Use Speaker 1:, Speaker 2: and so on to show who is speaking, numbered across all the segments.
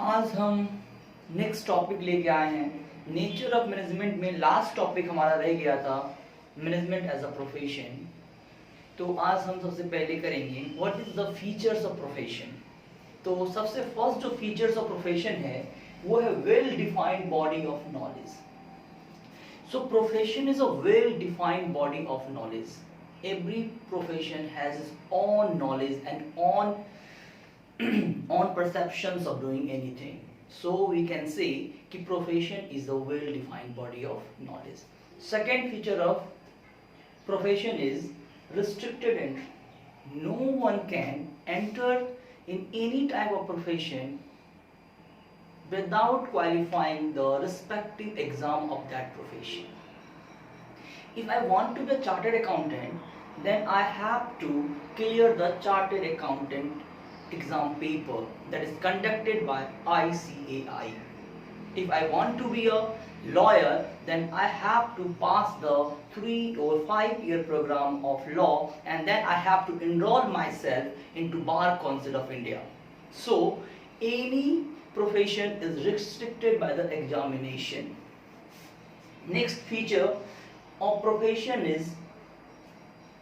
Speaker 1: आज हम next topic लेके आए हैं नेचर ऑफ मैनेजमेंट में। लास्ट टॉपिक हमारा रह गया था मैनेजमेंट एज अ प्रोफेशन। तो आज हम सबसे पहले करेंगे what is the features of profession. तो सबसे फर्स्ट जो फीचर्स ऑफ प्रोफेशन है वो है well defined body of knowledge. So profession is a well defined body of knowledge. Every profession has its own knowledge and on perceptions of doing anything. So we can say कि profession is a well defined body of knowledge. Second feature of profession is restricted entry. No one can enter in any type of profession without qualifying the respective exam of that profession. If I want to be a chartered accountant, then I have to clear the chartered accountant exam paper that is conducted by ICAI. If I want to be a lawyer, then I have to pass the 3 or 5 year program of law, and then I have to enroll myself into Bar Council of India. So any profession is restricted by the examination. Next feature of profession is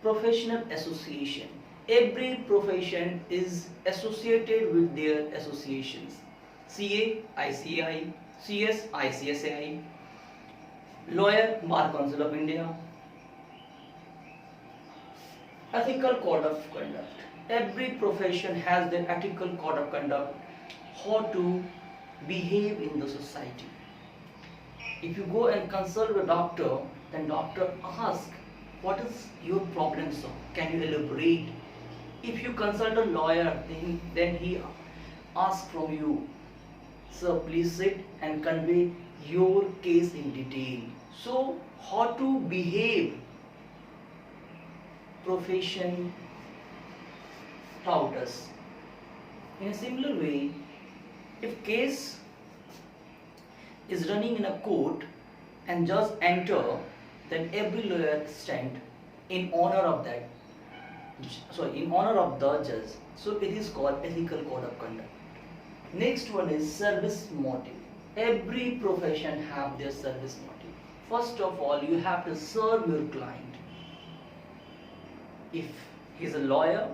Speaker 1: professional association. Every profession is associated with their associations. CA, ICAI, CS, ICSAI, lawyer, Bar Council of India. Ethical code of conduct. Every profession has their ethical code of conduct, how to behave in the society. If you go and consult a doctor, then doctor asks, what is your problem, sir? Can you elaborate? If you consult a lawyer, then he asks from you, sir, please sit and convey your case in detail. So how to behave, profession taught us. In a similar way, if case is running in a court and judge enter, then every lawyer stand in honor of that, in honor of the judge. So it is called ethical code of conduct. Next one is service motive. Every profession have their service motive. First of all, you have to serve your client. If he is a lawyer,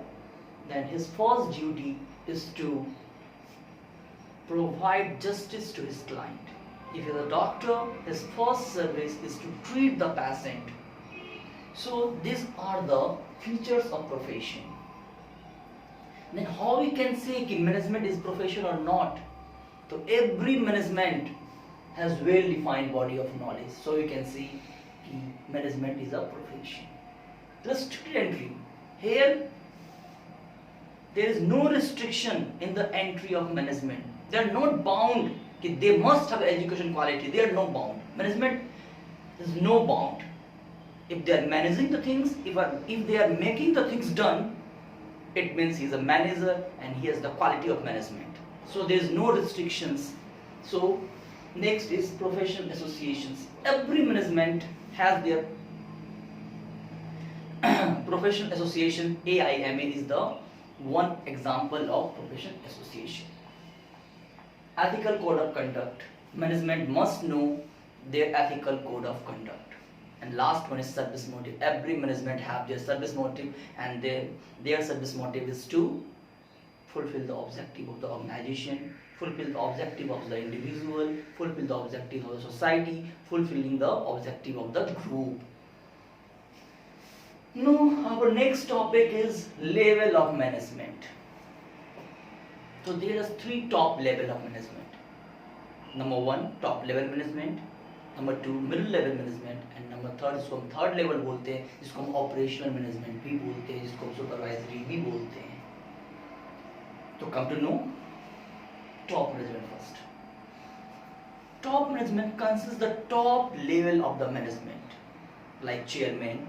Speaker 1: then his first duty is to provide justice to his client. If he is a doctor, his first service is to treat the patient. So these are the features of profession. Then how we can say कि management is profession or not? So every management has well defined body of knowledge. So you can see कि management is a profession. Restricted entry. Here there is no restriction in the entry of management. They are not bound that they must have education quality. They are not bound. Management is no bound. If they are managing the things, if they are making the things done, it means he is a manager and he has the quality of management. So there is no restrictions. So next is professional associations. Every management has their professional association. AIMA is the one example of professional association. Ethical code of conduct. Management must know their ethical code of conduct. And last one is service motive. Every management have their service motive, and their service motive is to fulfill the objective of the organization, fulfill the objective of the individual, fulfill the objective of the society, fulfilling the objective of the group. Now our next topic is level of management. So there are 3 top level of management. Number 1 top level management, number 2 middle level management, and number 3 जिसको हम third level बोलते हैं, जिसको हम operational management भी बोलते हैं, जिसको हम सुपरवाइजरी भी बोलते हैं. तो come to know top management first. Top management consists the top level of the management, like chairman,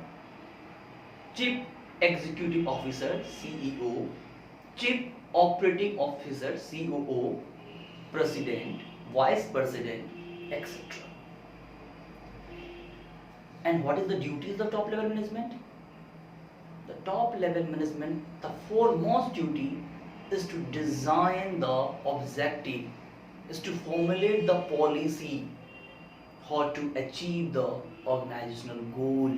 Speaker 1: chief executive officer CEO, chief operating officer COO, president, vice president, etc. And what is the duty of the top level management? The top level management, the foremost duty is to design the objective is to formulate the policy how to achieve the organizational goal.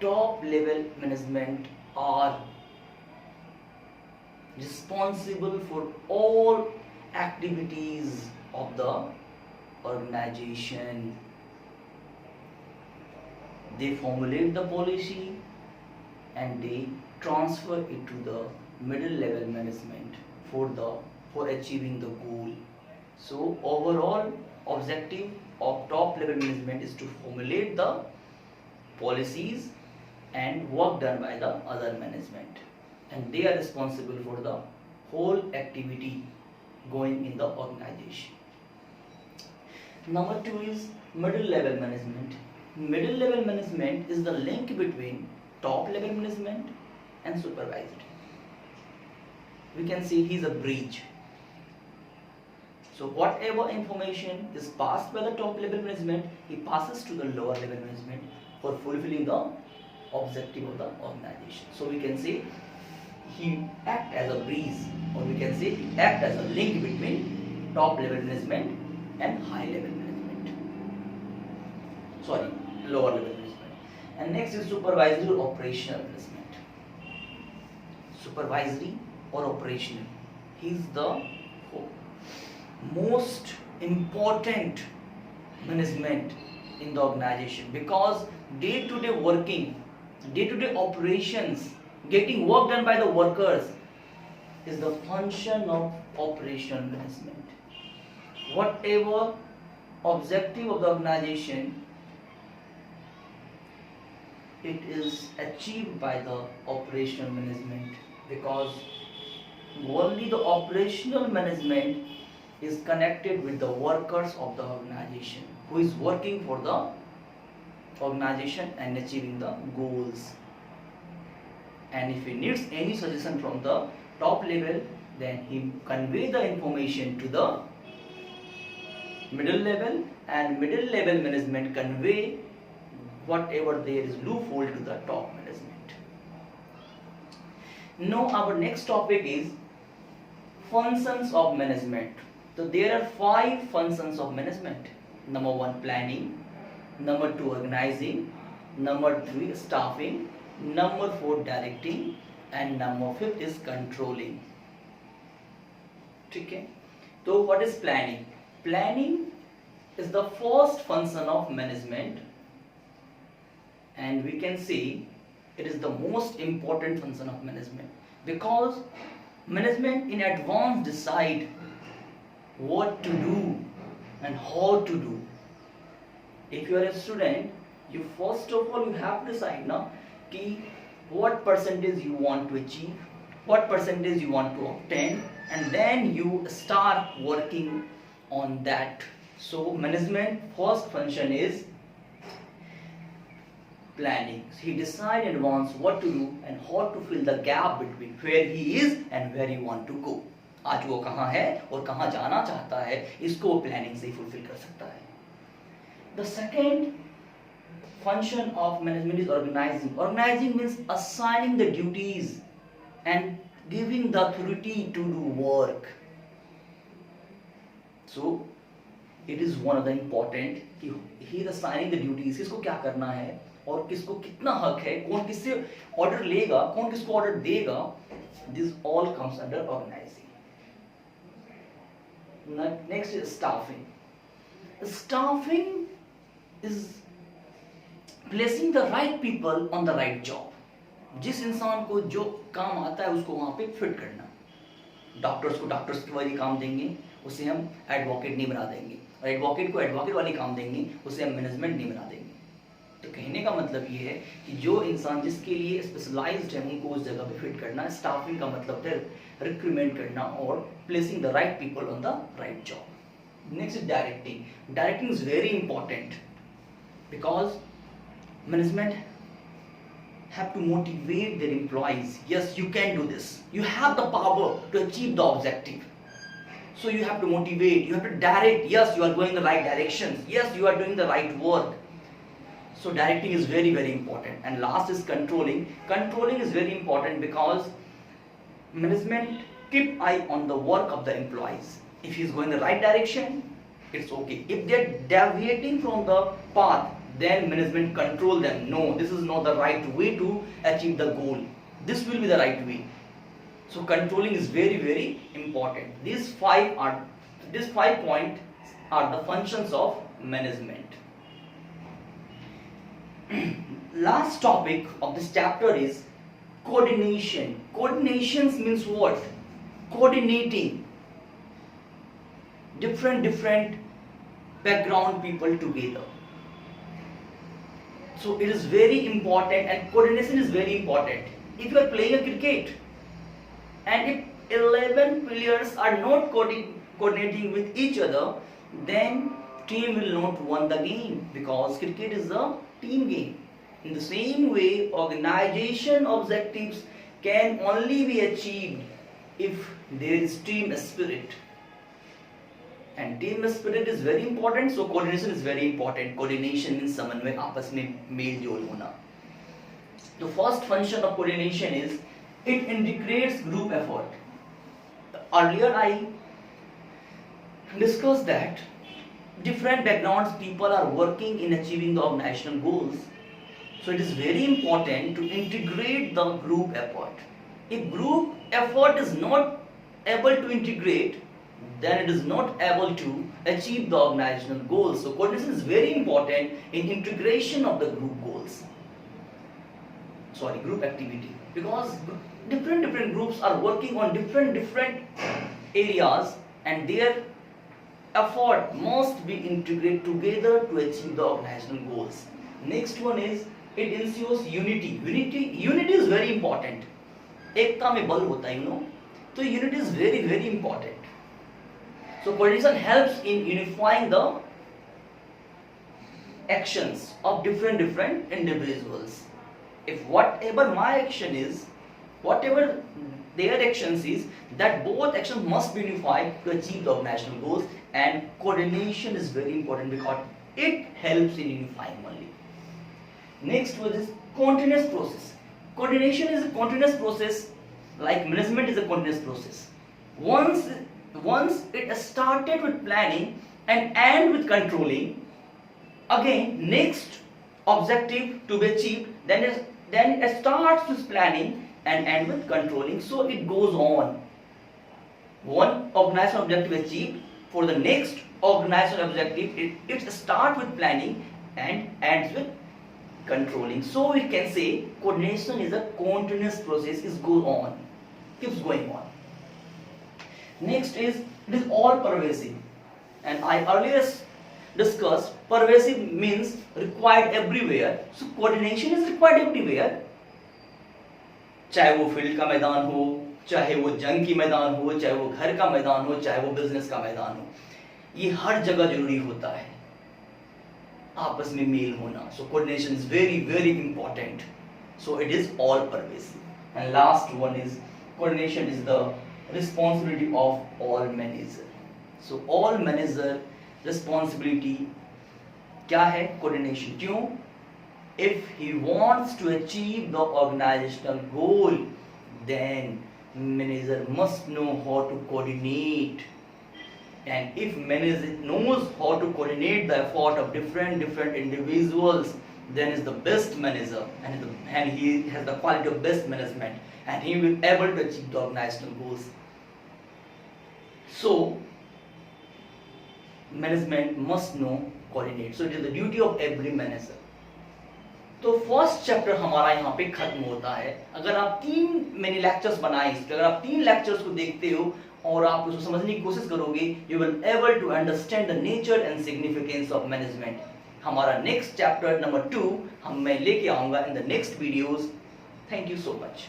Speaker 1: Top level management are responsible for all activities of the organization. They formulate the policy and they transfer it to the middle level management for achieving the goal. So overall objective of top level management is to formulate the policies and work done by the other management, and they are responsible for the whole activity going in the organization. Number 2 is middle level management. Middle level management is the link between top level management and supervisory. We can see he is a bridge. So whatever information is passed by the top level management, he passes to the lower level management for fulfilling the objective of the organization. So we can say he act as a bridge, or we can say he act as a link between top level management and high level management. Lower level management. And next is supervisory or operational management. Supervisory or operational. He is the most important management in the organization, because day-to-day working, day-to-day operations, getting work done by the workers is the function of operational management. Whatever objective of the organization, it is achieved by the operational management, because only the operational management is connected with the workers of the organization who is working for the organization and achieving the goals. And if he needs any suggestion from the top level, then he convey the information to the middle level, and middle level management convey whatever there is loophole to the top management. Now our next topic is functions of management. So there are 5 functions of management. Number 1, planning. Number 2, organizing. Number 3, staffing. Number 4, directing. And number 5 is controlling. Okay. So what is planning? Planning is the first function of management, and we can see it is the most important function of management, because management in advance decide what to do and how to do. If you are a student, you first of all you have to decide now ki what percentage you want to achieve, what percentage you want to obtain, and then you start working on that. So management first function is planning. So he decide in advance what to do and how to fill the gap between where he is and where he want to go. आज वो कहाँ है और कहाँ जाना चाहता है, इसको वो प्लानिंग से ही फुलफिल कर सकता है. The second function of management is organizing. Organizing means assigning the duties and giving the authority to do work. So it is one of the important कि he is assigning the duties, किसको क्या करना है और किसको कितना हक है, कौन किससे ऑर्डर लेगा, कौन किसको ऑर्डर देगा. This all comes under organizing. Next is staffing. Staffing is placing the right people on the right job. जिस इंसान को जो काम आता है उसको वहां पे फिट करना. डॉक्टर्स को डॉक्टर्स के वाली काम देंगे, उसे हम एडवोकेट नहीं बना देंगे, और एडवोकेट को एडवोकेट वाली काम देंगे, उसे हम मैनेजमेंट नहीं बना देंगे. तो कहने का मतलब ये है कि जो इंसान जिसके लिए स्पेशलाइज्ड है उनको उस जगह पे फिट करना. स्टाफिंग का मतलब है रिक्रूटमेंट करना और placing the right people on the right job. Next is directing. Directing is very important because management have to motivate their employees. Yes, you can do this. You have the power to achieve the objective. So you have to motivate, you have to direct. Yes, you are going in the right directions. Yes, you are doing the right work. So directing is very, very important. And last is controlling. Controlling is very important because management keep eye on the work of the employees. If he is going the right direction, it's okay. If they're deviating from the path, then management control them. No, this is not the right way to achieve the goal. This will be the right way. So controlling is very, very important. These five points are the functions of management. Last topic of this chapter is coordination. Coordinations means what? Coordinating different background people together. So it is very important, and coordination is very important. If you are playing a cricket and if 11 players are not coordinating with each other, then team will not win the game, because cricket is a team game. In the same way, organization objectives can only be achieved if there is team spirit. And team spirit is very important, so coordination is very important. Coordination means समन्वय, आपस में mail जोल होना. The first function of coordination is it integrates group effort. Earlier I discussed that different backgrounds people are working in achieving the organizational goals. So it is very important to integrate the group effort. If group effort is not able to integrate, then it is not able to achieve the organizational goals. So coordination is very important in integration of the group goals. Group activity. Because different groups are working on different areas, and their effort must be integrated together to achieve the organizational goals. Next one is it ensures unity. Unity is very important. एकता में बल होता है, you know. So unity is very important. So coordination helps in unifying the actions of different individuals. If whatever my action is, whatever their actions is, that both actions must be unified to achieve the organizational goals, and coordination is very important because it helps in unifying only. Next one is continuous process. Coordination is a continuous process, like management is a continuous process. Once it started with planning and end with controlling, again next objective to be achieved, then it starts with planning and end with controlling. So it goes on. One organizational objective achieved, for the next organizational objective it starts with planning and ends with controlling. So we can say coordination is a continuous process, keeps going on. Next is it is all pervasive, and I earlier discussed pervasive means required everywhere. So coordination is required everywhere, चाहे वो field का मैदान हो, चाहे वो जंग की मैदान हो, चाहे वो घर का मैदान हो, चाहे वो बिजनेस का मैदान हो, ये हर जगह जरूरी होता है आपस में मेल होना. So coordination is very important. So it is all pervasive. And last one is coordination is the responsibility of all manager. So all manager responsibility क्या है? Coordination. क्यों? If he wants to achieve the organizational goal, then manager must know how to coordinate. And if manager knows how to coordinate the effort of different individuals, then is the best manager, and he has the quality of best management, and he will be able to achieve the organizational goals. So management must know coordinate. So it is the duty of every manager. तो first chapter हमारा यहाँ पे खत्म होता है. अगर आप 3 mini lectures बनाए, अगर आप 3 लेक्चर्स को देखते हो और आप उसको समझने की कोशिश करोगे, you will able to understand the nature and significance of management. हमारा नेक्स्ट चैप्टर नंबर 2 मैं लेके आऊंगा in the next videos. Thank you so much.